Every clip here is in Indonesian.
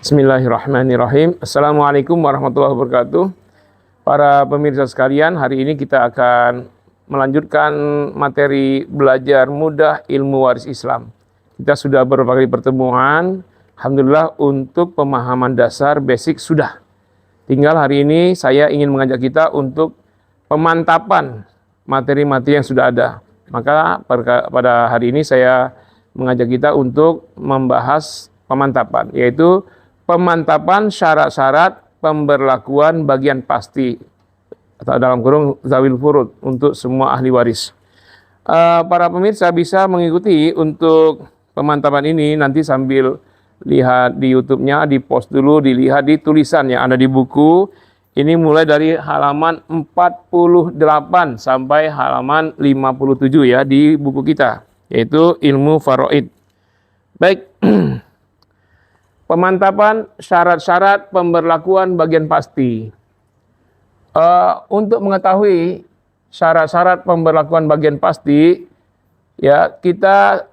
Bismillahirrahmanirrahim. Assalamualaikum warahmatullahi wabarakatuh. Para pemirsa sekalian, hari ini kita akan melanjutkan materi belajar mudah ilmu waris Islam. Kita sudah beberapa kali pertemuan, alhamdulillah untuk pemahaman dasar basic sudah. Tinggal hari ini saya ingin mengajak kita untuk pemantapan materi-materi yang sudah ada. Maka pada hari ini saya mengajak kita untuk membahas pemantapan, yaitu pemantapan syarat-syarat pemberlakuan bagian pasti atau dalam kurung zawil furud untuk semua ahli waris. Para pemirsa bisa mengikuti untuk pemantapan ini nanti sambil lihat di YouTube-nya, di post dulu, dilihat di tulisan yang ada di buku. Ini mulai dari halaman 48 sampai halaman 57 ya di buku kita, yaitu ilmu faraid. Baik. Pemantapan syarat-syarat pemberlakuan bagian pasti. Untuk mengetahui syarat-syarat pemberlakuan bagian pasti, ya kita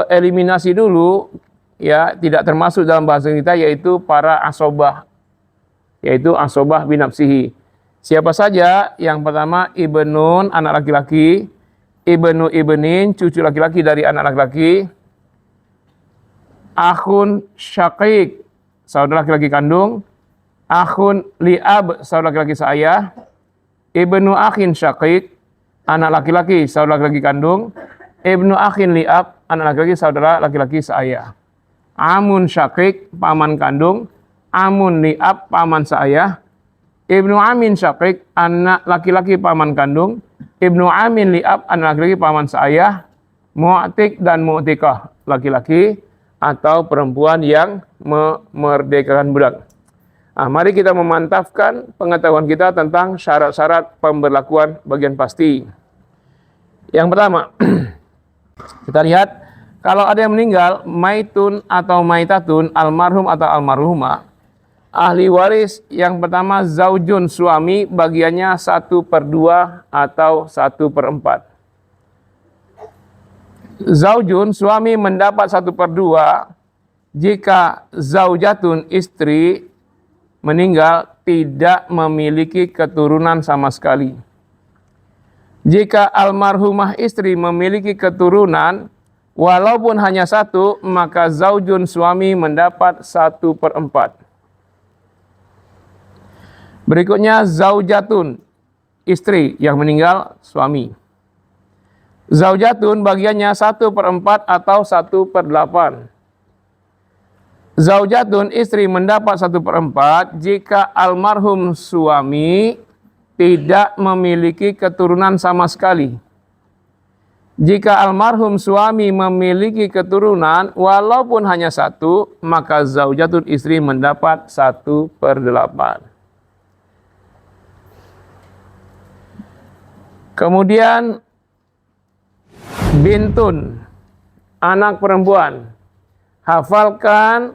eliminasi dulu, ya tidak termasuk dalam bahasa kita, yaitu para asobah, yaitu asobah binafsihi. Siapa saja? Yang pertama ibnun, anak laki-laki, ibnu ibnin, cucu laki-laki dari anak laki-laki, akhun syaqiq, saudara laki-laki kandung, akhun li'ab, saudara laki-laki seayah, ibnu akhin syaqiq, anak laki-laki saudara laki-laki kandung, ibnu akhin li'ab, anak laki-laki saudara laki-laki seayah, amun syaqiq, paman kandung, amun li'ab, paman seayah, ibnu amin syaqiq, anak laki-laki paman kandung, ibnu amin li'ab, anak laki-laki paman seayah, mu'tik dan mu'tikah, laki-laki atau perempuan yang memerdekakan budak. Nah, mari kita memantapkan pengetahuan kita tentang syarat-syarat pemberlakuan bagian pasti. Yang pertama, kita lihat kalau ada yang meninggal, maitun atau maitatun, almarhum atau almarhumah, ahli waris yang pertama zaujun, suami, bagiannya 1/2 atau 1/4. Zaujun, suami mendapat 1/2 jika zaujatun, istri meninggal tidak memiliki keturunan sama sekali. Jika almarhumah istri memiliki keturunan walaupun hanya 1, maka zaujun, suami mendapat 1/4. Berikutnya zaujatun, istri yang meninggal suami. Zaujatun bagiannya 1/4 atau 1/8. Zaujatun, istri mendapat 1/4 jika almarhum suami tidak memiliki keturunan sama sekali. Jika almarhum suami memiliki keturunan walaupun hanya 1, maka zaujatun, istri mendapat 1/8. Kemudian bintun, anak perempuan. Hafalkan,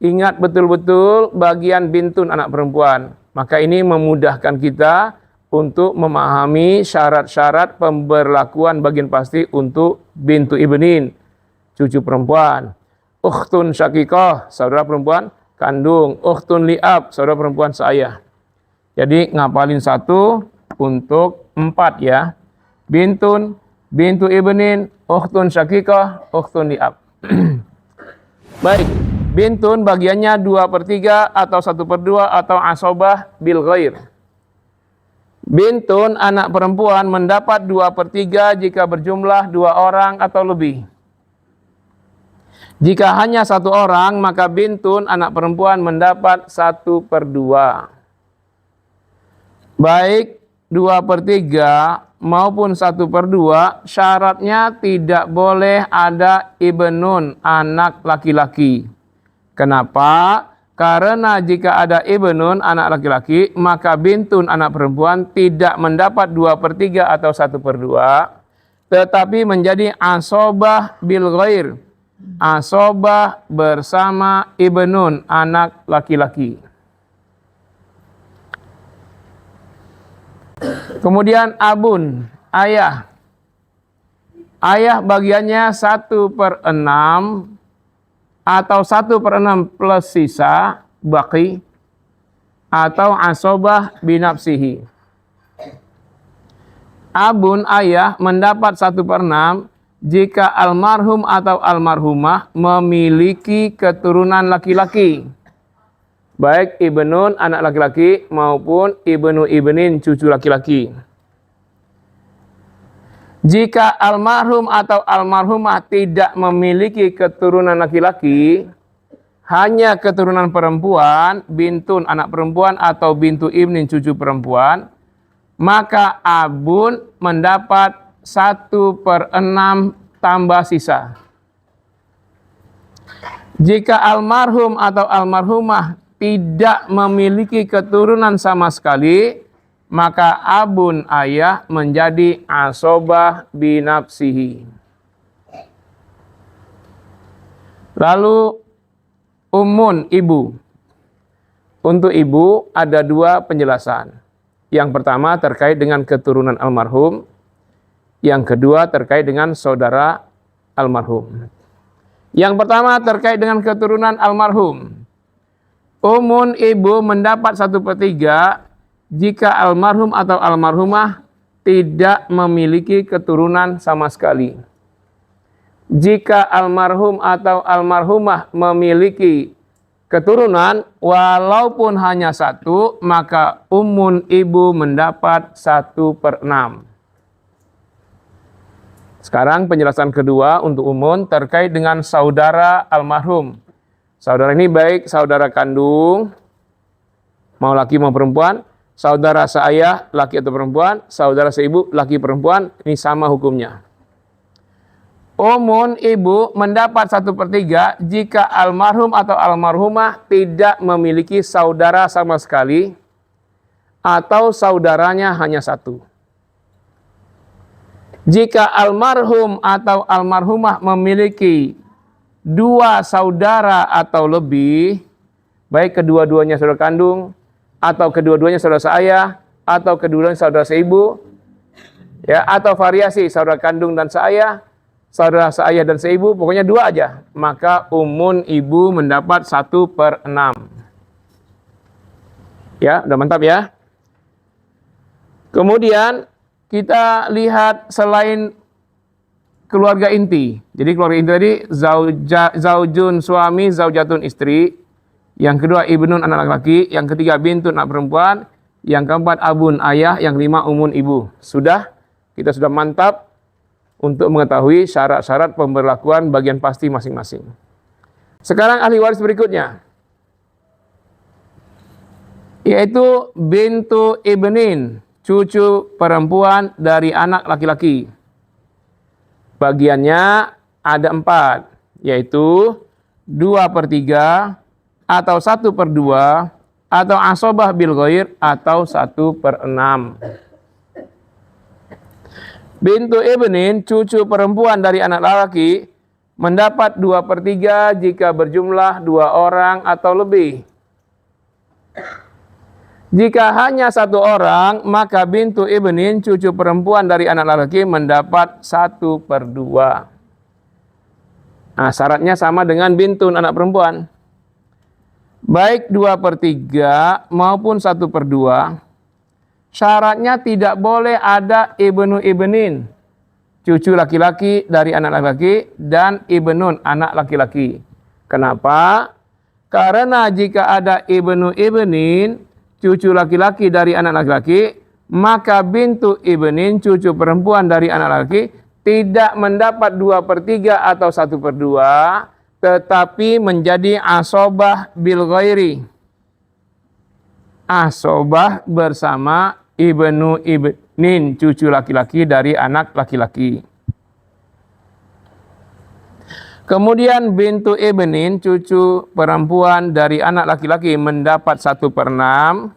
ingat betul-betul bagian bintun, anak perempuan. Maka ini memudahkan kita untuk memahami syarat-syarat pemberlakuan bagian pasti untuk bintu ibnin, cucu perempuan. Ukhtun syaqiqah, saudara perempuan kandung. Ukhtun li'ab, saudara perempuan seayah. Jadi ngapalin 1 untuk 4 ya. Bintun, bintu ibnin, ukhtun syaqiqah, ukhtun li'ab. Baik, bintun bagiannya 2/3 atau 1/2 atau asobah bil ghair. Bintun, anak perempuan, mendapat 2/3 jika berjumlah 2 orang atau lebih. Jika hanya 1 orang, maka bintun, anak perempuan, mendapat 1/2. Baik 2/3 maupun 1/2, syaratnya tidak boleh ada ibnun, anak laki-laki. Kenapa? Karena jika ada ibnun, anak laki-laki, maka bintun, anak perempuan, tidak mendapat 2/3 atau 1/2, tetapi menjadi asobah bil ghair, asobah bersama ibnun, anak laki-laki. Kemudian abun, ayah. Ayah bagiannya 1/6 atau 1/6 plus sisa, baqi, atau asobah binafsihi. Abun ayah mendapat 1/6 jika almarhum atau almarhumah memiliki keturunan laki-laki, baik ibnun anak laki-laki maupun ibnu ibnin cucu laki-laki. Jika almarhum atau almarhumah tidak memiliki keturunan laki-laki, hanya keturunan perempuan, bintun anak perempuan atau bintu ibnin cucu perempuan, maka abun mendapat 1/6 tambah sisa. Jika almarhum atau almarhumah tidak memiliki keturunan sama sekali, maka abun ayah menjadi asobah binafsihi. Lalu ummun ibu. Untuk ibu ada 2 penjelasan. Yang pertama terkait dengan keturunan almarhum. Yang kedua terkait dengan saudara almarhum. Yang pertama terkait dengan keturunan almarhum. Ummun ibu mendapat 1/3 jika almarhum atau almarhumah tidak memiliki keturunan sama sekali. Jika almarhum atau almarhumah memiliki keturunan walaupun hanya 1, maka ummun ibu mendapat 1/6. Sekarang penjelasan kedua untuk ummun terkait dengan saudara almarhum. Saudara ini baik saudara kandung, mau laki mau perempuan, saudara seayah laki atau perempuan, saudara seibu laki perempuan, ini sama hukumnya. Ummun ibu mendapat 1/3 jika almarhum atau almarhumah tidak memiliki saudara sama sekali atau saudaranya hanya 1. Jika almarhum atau almarhumah memiliki 2 saudara atau lebih, baik kedua-duanya saudara kandung, atau kedua-duanya saudara seayah, atau kedua-duanya saudara seibu, ya, atau variasi saudara kandung dan seayah, saudara seayah dan seibu, pokoknya 2 aja, maka ummun ibu mendapat 1/6. Ya, udah mantap ya. Kemudian kita lihat selain keluarga inti. Jadi keluarga inti tadi zaujun suami, zaujatun istri. Yang kedua ibnun anak laki-laki, yang ketiga bintun anak perempuan, yang keempat abun ayah, yang kelima ummun ibu. Kita sudah mantap untuk mengetahui syarat-syarat pemberlakuan bagian pasti masing-masing. Sekarang ahli waris berikutnya, yaitu bintu ibnin, cucu perempuan dari anak laki-laki. Bagiannya ada 4, yaitu 2/3, atau 1/2, atau asobah bil ghair, atau 1/6. Bintu ibnin, cucu perempuan dari anak laki, mendapat 2/3 jika berjumlah 2 orang atau lebih. Jika hanya 1 orang, maka bintu ibnin, cucu perempuan dari anak laki, mendapat 1/2. Nah, syaratnya sama dengan bintun anak perempuan. Baik 2/3 maupun 1/2, syaratnya tidak boleh ada ibnu ibnin, cucu laki-laki dari anak laki-laki, dan ibnun anak laki-laki. Kenapa? Karena jika ada ibnu ibnin, cucu laki-laki dari anak laki-laki, maka bintu ibnin, cucu perempuan dari anak laki, tidak mendapat 2/3 atau 1/2, tetapi menjadi asobah bil ghairi. Asobah bersama ibnu ibnin, cucu laki-laki dari anak laki-laki. Kemudian bintu ibnin, cucu perempuan dari anak laki-laki, mendapat 1/6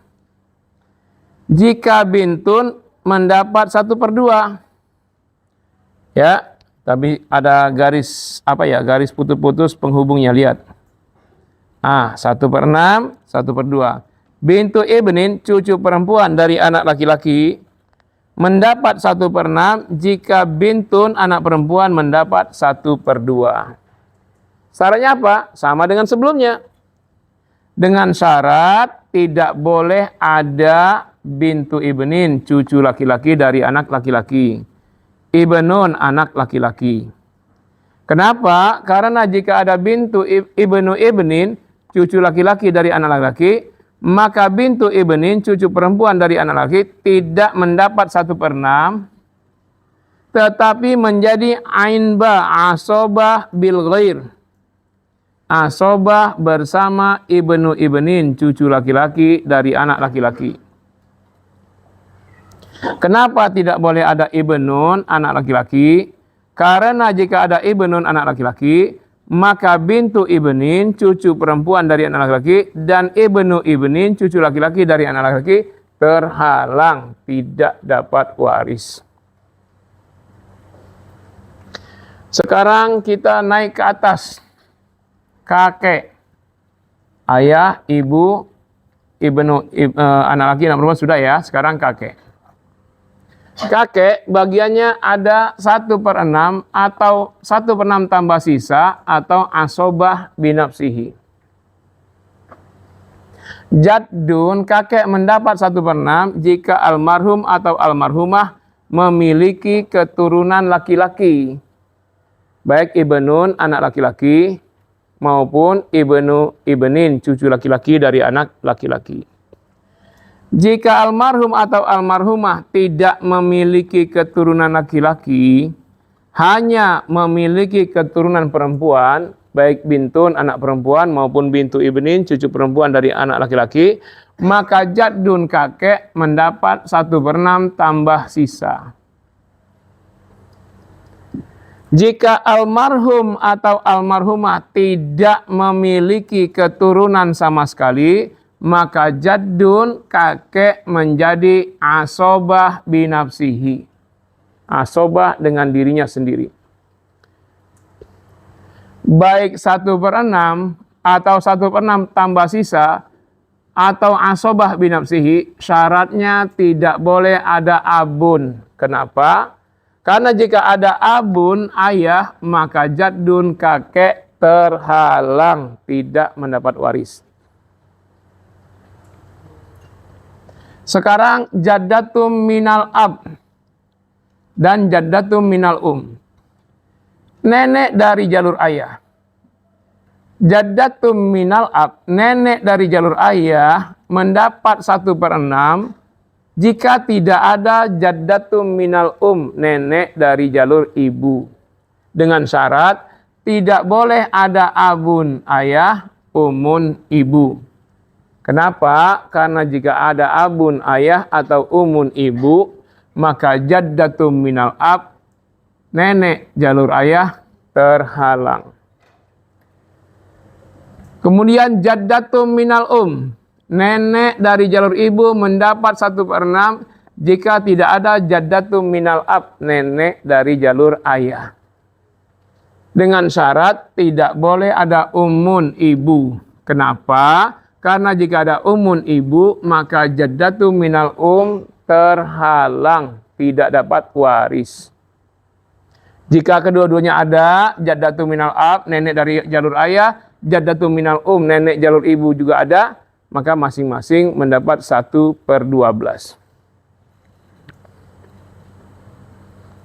jika bintun mendapat 1/2. Ya, tapi ada garis garis putus-putus penghubungnya, lihat. 1/6, 1/2. Bintu ibnin, cucu perempuan dari anak laki-laki, mendapat 1/6 jika bintun anak perempuan mendapat 1/2. Syaratnya apa? Sama dengan sebelumnya. Dengan syarat tidak boleh ada bintu ibnin, cucu laki-laki dari anak laki-laki. Ibnun, anak laki-laki. Kenapa? Karena jika ada bintu ibnu ibnin, cucu laki-laki dari anak laki-laki, maka bintu ibnin, cucu perempuan dari anak laki, tidak mendapat 1/6, tetapi menjadi ainba, asobah bil ghair. Asobah bersama ibnu ibnin, cucu laki-laki dari anak laki-laki. Kenapa tidak boleh ada ibnun, anak laki-laki? Karena jika ada ibnun, anak laki-laki, maka bintu ibnin, cucu perempuan dari anak laki-laki, dan ibnu ibnin, cucu laki-laki dari anak laki-laki, terhalang, tidak dapat waris. Sekarang kita naik ke atas. Kakek, ayah, ibu, anak laki, anak perempuan sudah ya. Sekarang kakek. Kakek bagiannya ada 1/6 atau 1/6 tambah sisa atau asobah binafsihi. Jaddun, kakek mendapat 1/6 jika almarhum atau almarhumah memiliki keturunan laki-laki. Baik ibnun, anak laki-laki, maupun ibnu ibnin, cucu laki-laki dari anak laki-laki. Jika almarhum atau almarhumah tidak memiliki keturunan laki-laki, hanya memiliki keturunan perempuan, baik bintun, anak perempuan, maupun bintu ibnin, cucu perempuan dari anak laki-laki, maka jaddun, kakek, mendapat 1/6 tambah sisa. Jika almarhum atau almarhumah tidak memiliki keturunan sama sekali, maka jaddun, kakek, menjadi asobah binafsihi. Asobah dengan dirinya sendiri. Baik 1/6 atau 1/6 tambah sisa atau asobah binafsihi, syaratnya tidak boleh ada abun. Kenapa? Karena jika ada abun, ayah, maka jaddun, kakek, terhalang, tidak mendapat waris. Sekarang jaddatum minal ab dan jaddatum minal nenek dari jalur ayah. Jaddatum minal ab, nenek dari jalur ayah, mendapat 1/6 jika tidak ada jaddatum minal nenek dari jalur ibu. Dengan syarat tidak boleh ada abun ayah, umun ibu. Kenapa? Karena jika ada abun ayah atau umun ibu, maka jaddatum minal ab, nenek jalur ayah, terhalang. Kemudian jaddatum minal nenek dari jalur ibu mendapat 1/6 jika tidak ada jaddatum minal ab, nenek dari jalur ayah. Dengan syarat tidak boleh ada umun ibu. Kenapa? Karena jika ada umun ibu, maka jaddatum minal terhalang, tidak dapat waris. Jika kedua-duanya ada, jaddatum minal ab, nenek dari jalur ayah, jaddatum minal nenek jalur ibu juga ada, maka masing-masing mendapat 1/12.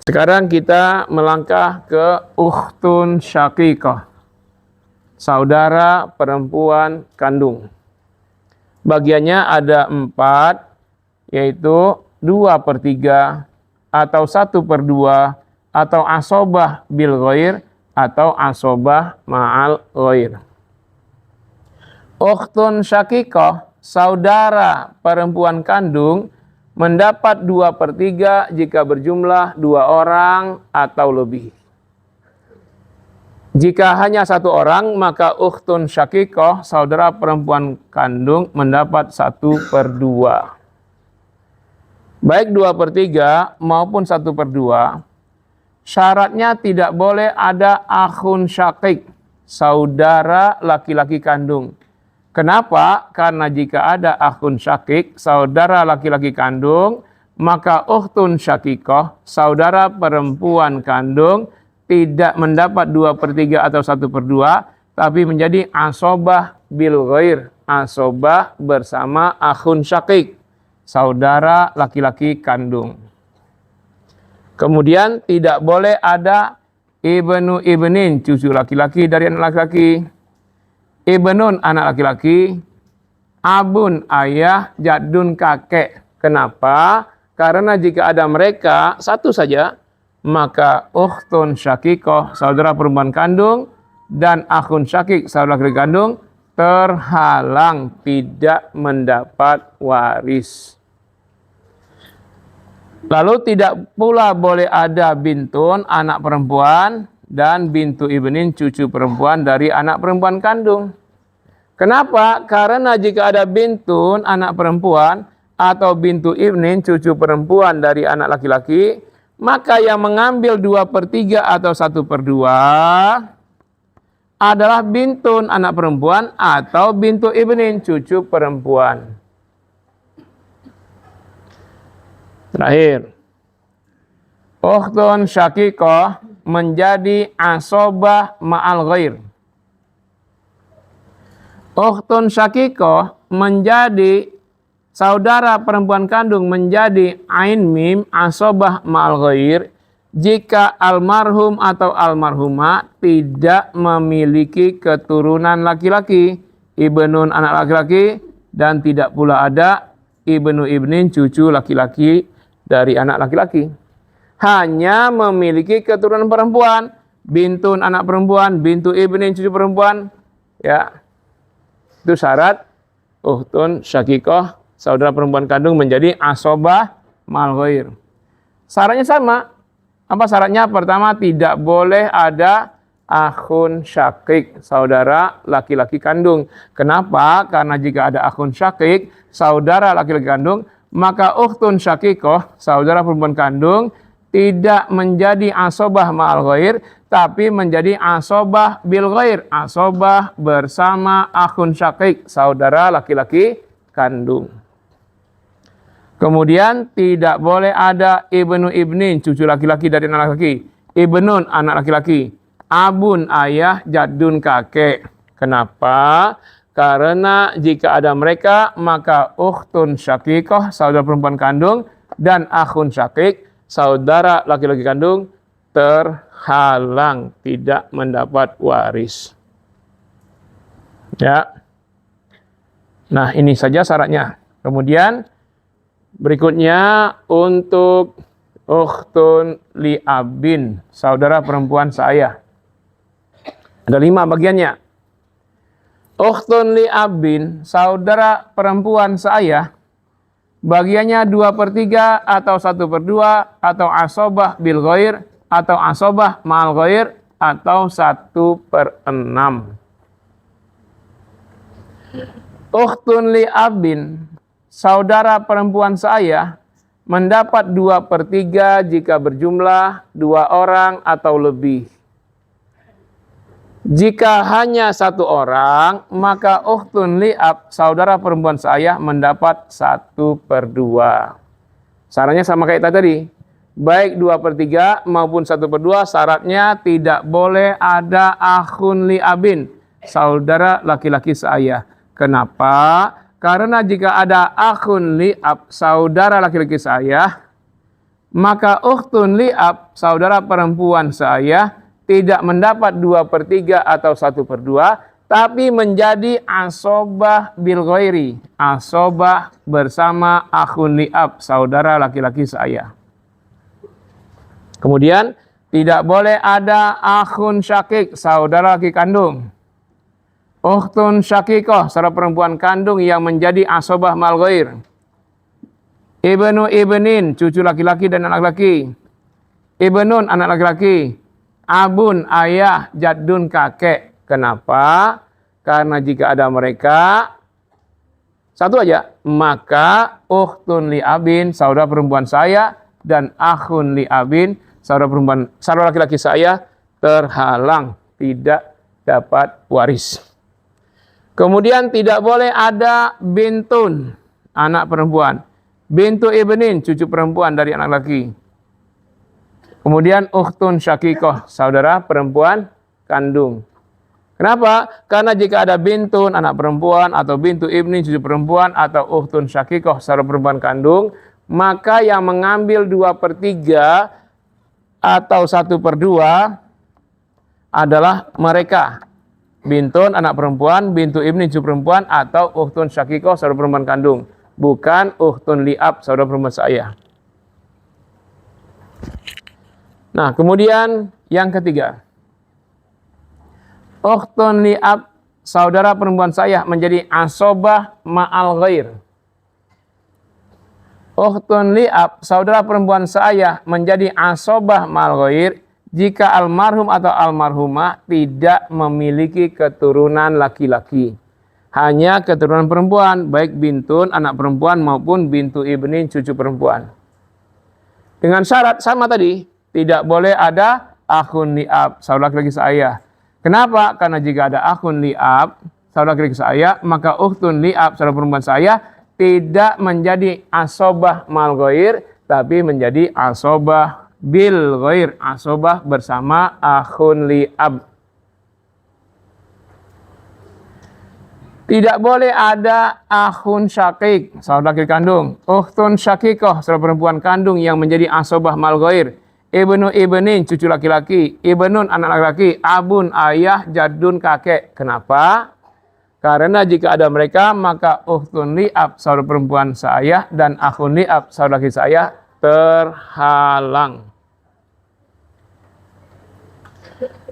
Sekarang kita melangkah ke ukhtun syaqiqah, saudara perempuan kandung. Bagiannya ada 4, yaitu 2/3 atau 1/2 atau asobah bil ghair atau asobah ma'al ghair. Ukhtun syaqiqah, saudara perempuan kandung, mendapat 2/3 jika berjumlah 2 orang atau lebih. Jika hanya 1 orang, maka ukhtun syaqiqah, saudara perempuan kandung, mendapat 1/2. Baik 2/3 maupun 1/2, syaratnya tidak boleh ada akhun syaqiq, saudara laki-laki kandung. Kenapa? Karena jika ada akhun syaqiq, saudara laki-laki kandung, maka ukhtun syaqiqah, saudara perempuan kandung, tidak mendapat 2/3 atau 1/2 tapi menjadi asobah bil ghair, asobah bersama akhun syakik, saudara laki-laki kandung. Kemudian tidak boleh ada ibnu ibnin, cucu laki-laki dari anak laki-laki, ibnun anak laki-laki, abun ayah, jadun kakek. Kenapa? Karena jika ada mereka satu saja, maka ukhtun syakikoh, saudara perempuan kandung, dan akhun syakik, saudara laki-laki kandung, terhalang tidak mendapat waris. Lalu tidak pula boleh ada bintun, anak perempuan, dan bintu ibnin, cucu perempuan dari anak perempuan kandung. Kenapa? Karena jika ada bintun, anak perempuan, atau bintu ibnin, cucu perempuan dari anak laki-laki, maka yang mengambil 2/3 atau 1/2 adalah bintun, anak perempuan, atau bintu ibnin, cucu perempuan. Terakhir, ukhtun syakikoh menjadi asobah ma'al ghair. Ukhtun syakikoh menjadi saudara perempuan kandung, menjadi ain mim asobah ma'al ghair jika almarhum atau almarhumah tidak memiliki keturunan laki-laki, ibnun anak laki-laki, dan tidak pula ada ibnu ibnin, cucu laki-laki dari anak laki-laki. Hanya memiliki keturunan perempuan, bintun anak perempuan, bintu ibnin, cucu perempuan, ya. Itu syarat ukhtun syakikoh, saudara perempuan kandung menjadi asobah ma'al ghair. Syaratnya sama. Apa syaratnya? Pertama, tidak boleh ada akhun syakik, saudara laki-laki kandung. Kenapa? Karena jika ada akhun syakik, saudara laki-laki kandung, maka ukhtun syakikoh, saudara perempuan kandung, tidak menjadi asobah ma'al ghair, tapi menjadi asobah bil ghair, asobah bersama akhun syakik, saudara laki-laki kandung. Kemudian tidak boleh ada ibnu ibnin, cucu laki-laki dari anak laki-laki, ibnun anak laki-laki, abun ayah, jadun kakek. Kenapa? Karena jika ada mereka, maka ukhtun syakikoh, saudara perempuan kandung, dan akhun syakik, saudara laki-laki kandung, terhalang tidak mendapat waris. Ya. Nah, ini saja syaratnya. Kemudian berikutnya untuk ukhtun li abin, saudara perempuan seayah. Ada 5 bagiannya. Ukhtun li abin, saudara perempuan seayah, bagiannya 2/3 atau 1/2 atau asobah bil ghair atau asobah ma'al ghair atau 1/6. Ukhtun li abin, saudara perempuan seayah, mendapat 2/3 jika berjumlah 2 orang atau lebih. Jika hanya 1 orang, maka ukhtun li'ab, saudara perempuan seayah, mendapat 1/2. Syaratnya sama kayak tadi. Baik 2/3 maupun 1/2, syaratnya tidak boleh ada akhun li'abin, saudara laki-laki seayah. Kenapa? Karena jika ada akhun li'ab, saudara laki-laki seayah, maka ukhtun li'ab, saudara perempuan seayah, tidak mendapat 2/3 atau 1/2, tapi menjadi asobah bil ghairi, asobah bersama akhun li'ab, saudara laki-laki seayah. Kemudian tidak boleh ada akhun syakik, saudara laki kandung. Ukhtun syakikoh, saudara perempuan kandung yang menjadi asobah mal ghair. Ibnu ibnin, cucu laki-laki dan anak laki. Ibnun, anak laki-laki. Abun, ayah, jadun, kakek. Kenapa? Karena jika ada mereka, satu aja, maka ukhtun li abin, saudara perempuan saya, dan akhun li abin, saudara laki-laki saya, terhalang, tidak dapat waris. Kemudian tidak boleh ada bintun, anak perempuan. Bintu ibnin, cucu perempuan dari anak laki. Kemudian ukhtun syakikoh, saudara perempuan kandung. Kenapa? Karena jika ada bintun, anak perempuan, atau bintu ibni, cucu perempuan, atau ukhtun syakikoh, saudara perempuan kandung, maka yang mengambil 2/3 atau 1/2 adalah mereka. Bintun, anak perempuan, bintu ibni, cucu perempuan, atau ukhtun syakikoh, saudara perempuan kandung. Bukan ukhtun li'ab, saudara perempuan seayah. Nah, kemudian yang ketiga. Ukhtun li'ab, saudara perempuan seayah menjadi asobah ma'al ghair. Ukhtun li'ab, saudara perempuan seayah menjadi asobah ma'al ghair jika almarhum atau almarhumah tidak memiliki keturunan laki-laki. Hanya keturunan perempuan, baik bintun, anak perempuan, maupun bintu ibni, cucu perempuan. Dengan syarat sama tadi, tidak boleh ada akhun li'ab, saudara laki-laki seayah. Kenapa? Karena jika ada akhun li'ab, saudara laki-laki seayah, maka ukhtun li'ab, saudara perempuan seayah, tidak menjadi asobah mal ghair, tapi menjadi asobah bil ghair, asobah bersama akhun li'ab. Tidak boleh ada akhun syakik, saudara laki kandung, ukhtun syakikoh, saudara perempuan kandung yang menjadi asobah mal ghair. Ibnu ibnin, cucu laki-laki, ibnun, anak laki-laki, abun, ayah, jadun, kakek. Kenapa? Karena jika ada mereka, maka ukhtun li'ab, saudara perempuan seayah, dan akhun li'ab, saudara laki seayah, terhalang.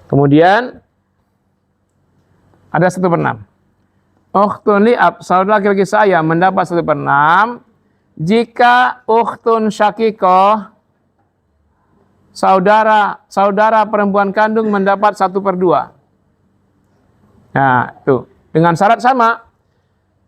Kemudian, ada 1/6. Ukhtun li'ab, saudara laki-laki seayah, mendapat 1/6 jika ukhtun syakikoh, saudara perempuan kandung mendapat 1/2. Nah, tuh. Dengan syarat sama.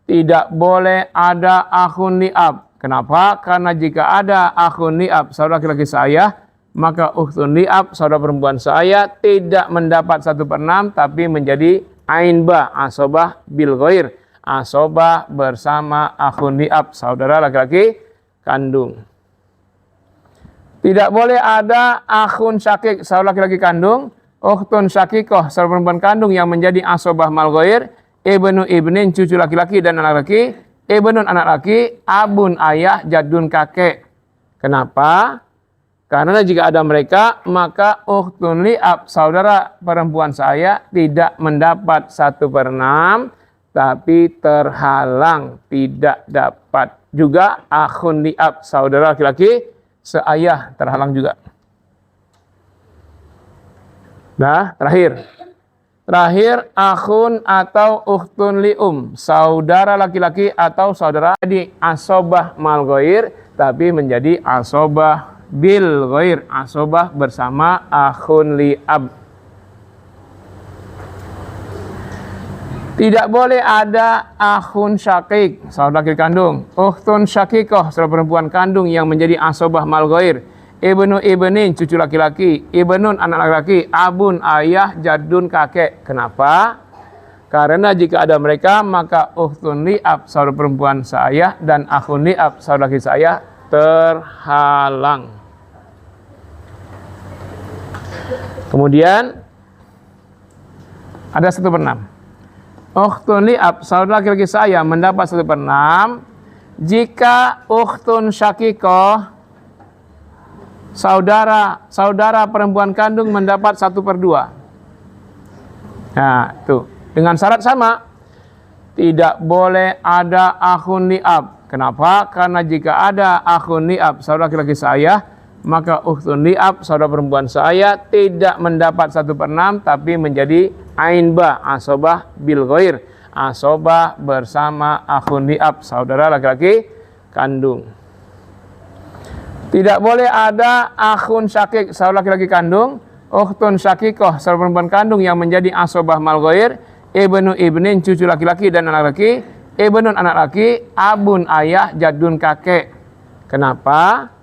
Tidak boleh ada akhun li'ab. Kenapa? Karena jika ada akhun li'ab, saudara laki-laki seayah, maka ukhtun li'ab, saudara perempuan seayah, tidak mendapat 1/6, tapi menjadi ainba, asobah bil ghair. Asobah bersama akhun li'ab, saudara laki-laki kandung. Tidak boleh ada akhun syakik, saudara laki-laki kandung, ukhtun syakikoh, saudara perempuan kandung yang menjadi asobah mal ghair, ibnu ibnin, cucu laki-laki dan anak laki, ibnun, anak laki, abun, ayah, jadun, kakek. Kenapa? Karena jika ada mereka, maka ukhtun li'ab, saudara perempuan seayah, tidak mendapat 1/6, tapi terhalang, tidak dapat. Juga akhun li'ab, saudara laki-laki seayah, terhalang juga. Nah, terakhir akhun atau ukhtun li'um, saudara laki-laki atau saudara di asobah mal ghair, tapi menjadi asobah bil ghair, asobah bersama akhun li'ab. Tidak boleh ada akhun syakik, saudara laki kandung, ukhtun syakikoh, saudara perempuan kandung yang menjadi asobah mal ghair, ibnu ibnin, cucu laki-laki, ibnun, anak laki-laki, abun, ayah, jadun, kakek. Kenapa? Karena jika ada mereka, maka ukhtun li'ab, saudara perempuan seayah, dan akhun li'ab, saudara laki seayah, terhalang. Kemudian ada 1/6. Ukhtun li'ab, saudara laki-laki seayah, mendapat 1/6 jika ukhtun syakikoh, saudara perempuan kandung mendapat 1/2. Nah, tuh. Dengan syarat sama. Tidak boleh ada akhun li'ab. Kenapa? Karena jika ada akhun li'ab, saudara laki-laki seayah, maka ukhtun li'ab, saudara perempuan seayah, tidak mendapat 1/6, tapi menjadi ainba, asobah bil ghair, asobah bersama akhun li'ab, saudara laki-laki kandung. Tidak boleh ada akhun syakik, saudara laki-laki kandung, ukhtun syakikoh, saudara perempuan kandung yang menjadi asobah mal ghair, ibnu ibnin, cucu laki-laki dan anak laki, ibnun, anak laki, abun, ayah, jadun, kakek. Kenapa?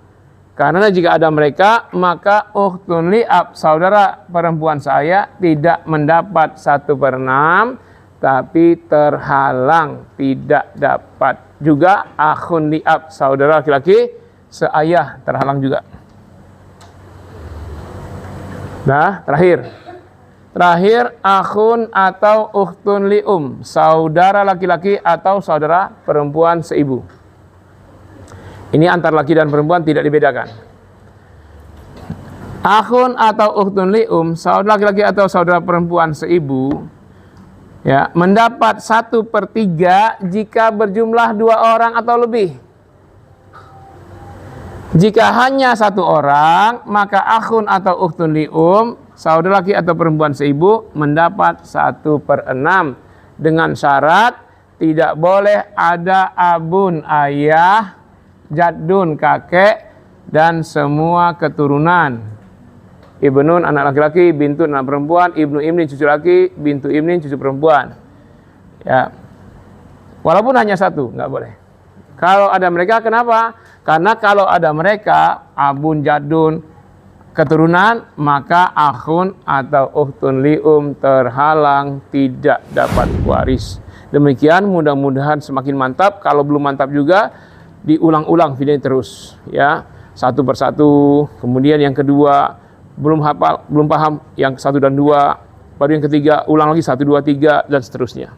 Karena jika ada mereka, maka ukhtun li'ab, saudara perempuan seayah, tidak mendapat 1/6, tapi terhalang, tidak dapat. Juga akhun li'ab, saudara laki-laki seayah, terhalang juga. Nah, terakhir. Terakhir, akhun atau ukhtun li'um, saudara laki-laki atau saudara perempuan seibu. Ini antara laki dan perempuan tidak dibedakan. Akhun atau ukhtun li'um, saudara laki-laki atau saudara perempuan seibu, ya, mendapat 1/3 jika berjumlah 2 orang atau lebih. Jika hanya 1 orang, maka akhun atau ukhtun li'um, saudara laki atau perempuan seibu, mendapat 1/6 dengan syarat tidak boleh ada abun ayah, jaddun kakek, dan semua keturunan. Ibnun anak laki-laki, bintun anak perempuan, ibnu ibni cucu laki, bintu ibni cucu perempuan. Ya, walaupun hanya 1, nggak boleh. Kalau ada mereka, kenapa? Karena kalau ada mereka, abun, jadun, keturunan, maka akhun atau ukhtun li'um terhalang tidak dapat waris. Demikian, mudah-mudahan semakin mantap. Kalau belum mantap juga, diulang-ulang video ini terus, ya, satu persatu. Kemudian yang kedua, belum hafal, belum paham, yang 1 dan 2, baru yang ketiga, ulang lagi 1, 2, 3, dan seterusnya.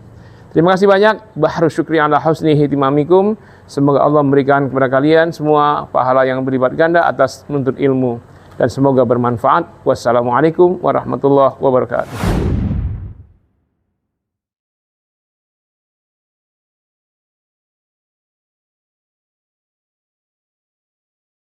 Terima kasih banyak. Bahru syukri ala husni hitimamikum. Semoga Allah memberikan kepada kalian semua pahala yang berlipat ganda atas menuntut ilmu. Dan semoga bermanfaat. Wassalamualaikum warahmatullahi wabarakatuh.